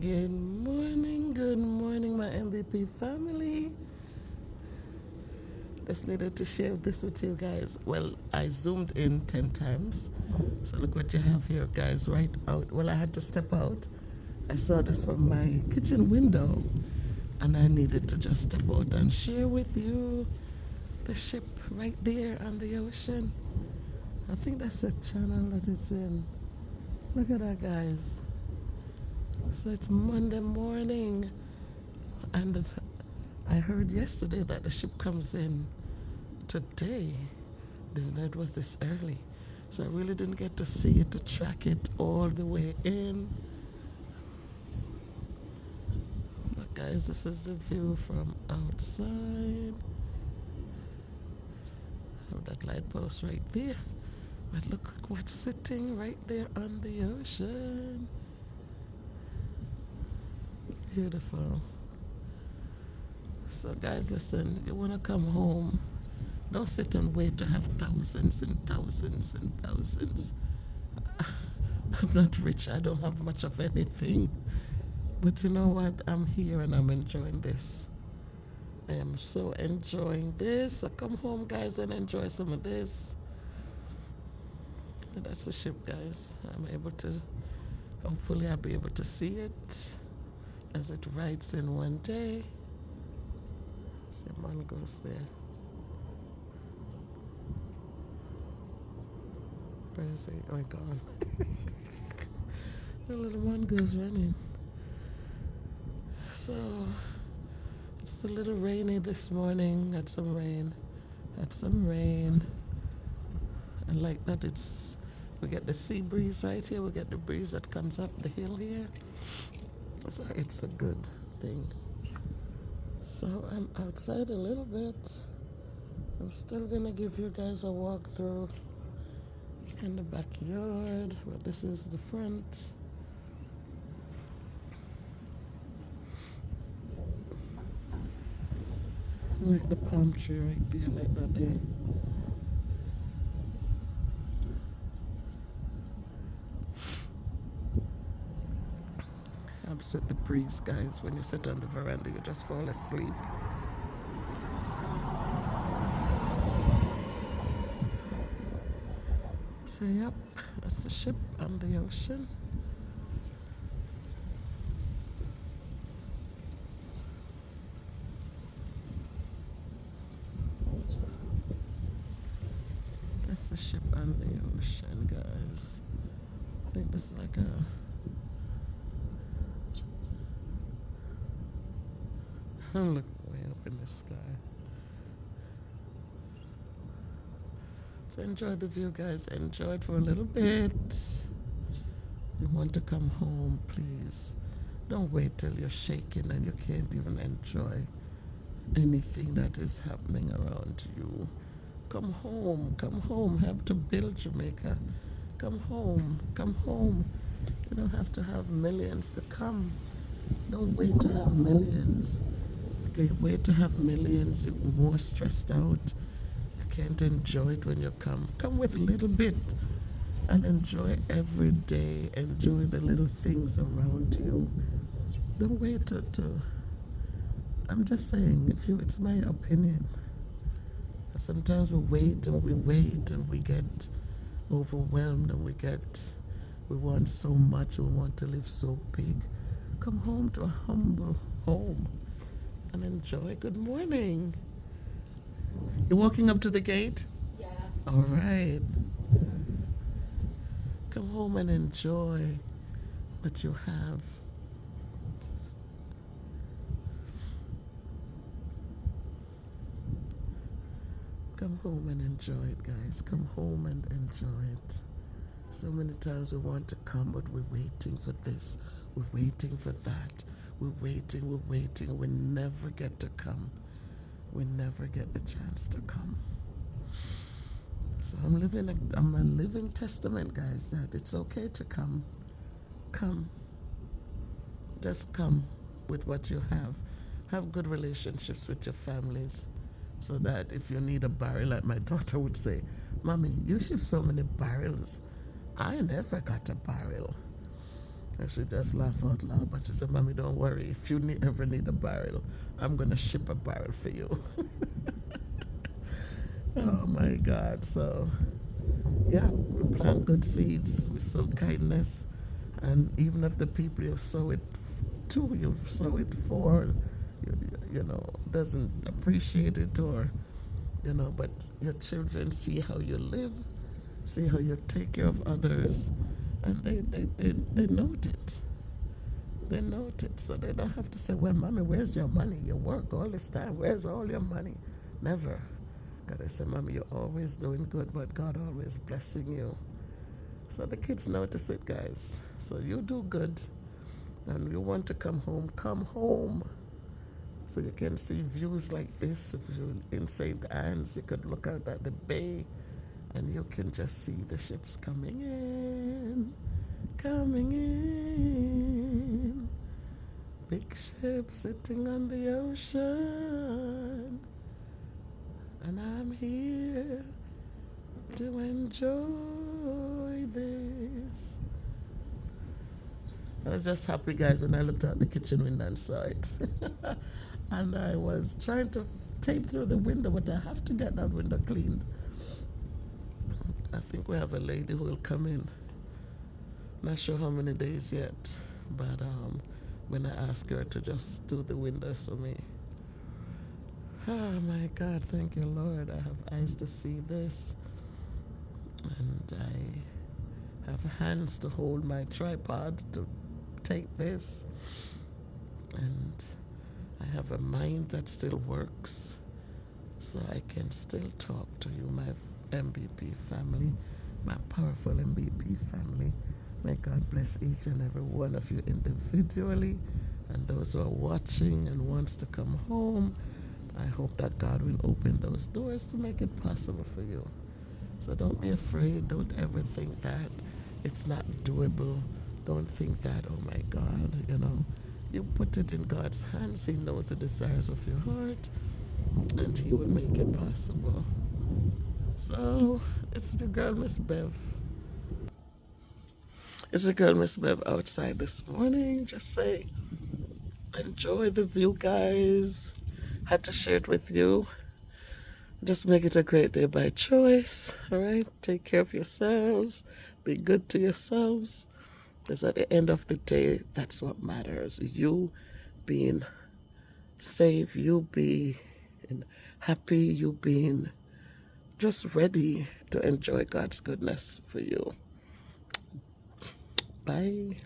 Good morning, my MVP family. Just needed to share this with you guys. Well, I zoomed in 10 times. So look what you have here, guys, right out. Well, I had to step out. I saw this from my kitchen window, and I needed to just step out and share with you the ship right there on the ocean. I think that's the channel that it's in. Look at that, guys. So it's Monday morning, and I heard yesterday that the ship comes in today. Didn't know it was this early. So I really didn't get to see it, to track it all the way in. But guys, this is the view from outside. Have that light post right there. But look what's sitting right there on the ocean. Beautiful. So guys, listen, you want to come home, don't sit and wait to have thousands and thousands and thousands. I'm not rich, I don't have much of anything. But you know what? I'm here and I'm enjoying this. I am so enjoying this. So come home, guys, and enjoy some of this. And that's the ship, guys. I'm able to, hopefully I'll be able to see it as it rides in one day. See, man goes there. Where is he? Oh, gone. The little one goes running. So, it's a little rainy this morning. Had some rain. And like that, we get the sea breeze right here. We get the breeze that comes up the hill here. So it's a good thing. So I'm outside a little bit. I'm still gonna give you guys a walkthrough in the backyard, but this is the front. Like the palm tree right there, like that there. Helps with the breeze, guys. When you sit on the veranda, you just fall asleep. So yep, that's the ship on the ocean. That's the ship on the ocean, guys. I think this is like a look way up in the sky. So enjoy the view, guys. Enjoy it for a little bit. You want to come home, please. Don't wait till you're shaking and you can't even enjoy anything that is happening around you. Come home. Help to build Jamaica. Come home. You don't have to have millions to come. Don't wait to have millions. Okay, wait to have millions, you're more stressed out. You can't enjoy it when you come. Come with a little bit and enjoy every day. Enjoy the little things around you. Don't wait to I'm just saying, it's my opinion. Sometimes we wait and we get overwhelmed and we want so much, we want to live so big. Come home to a humble home and enjoy. Good morning. You're walking up to the gate? Yeah. All right. Come home and enjoy what you have. Come home and enjoy it, guys. Come home and enjoy it. So many times we want to come, but we're waiting for this. We're waiting for that. We're waiting. We never get to come. We never get the chance to come. So I'm a living testament, guys, that it's okay to come. Come. Just come with what you have. Have good relationships with your families. So that if you need a barrel, like my daughter would say, Mommy, you ship so many barrels. I never got a barrel. And she just laughed out loud, but she said, Mommy, don't worry. If you ever need a barrel, I'm going to ship a barrel for you. Oh my God. So, yeah, we plant good seeds, we sow kindness. And even if the people you sow it to, you sow it for, doesn't appreciate it or, but your children see how you live, see how you take care of others, and they note it. They note it, so they don't have to say, well, Mommy, where's your money? You work all this time. Where's all your money? Never. God, I say, Mommy, you're always doing good, but God always blessing you. So the kids notice it, guys. So you do good, and you want to come home. So you can see views like this. If you're in St. Anne's, you could look out at the bay, and you can just see the ships coming in. Big ship sitting on the ocean, and I'm here to enjoy this. I was just happy, guys, when I looked out the kitchen window and saw it. And I was trying to tape through the window, but I have to get that window cleaned. I think we have a lady who will come in. Not sure how many days yet, but I'm going to ask her to just do the windows for me. Oh my God, thank you, Lord. I have eyes to see this, and I have hands to hold my tripod to take this, and I have a mind that still works, so I can still talk to you, my MBP family, my powerful MBP family. May God bless each and every one of you individually, and those who are watching and wants to come home. I hope that God will open those doors to make it possible for you. So don't be afraid. Don't ever think that it's not doable. Don't think that, oh my God, you put it in God's hands. He knows the desires of your heart, and He will make it possible. So it's the girl, Miss Bev. It's the girl, Miss Bev, outside this morning. Just say, enjoy the view, guys. Had to share it with you. Just make it a great day by choice. All right? Take care of yourselves. Be good to yourselves. Because at the end of the day, that's what matters. You being safe, you being happy, you being just ready to enjoy God's goodness for you. Bye.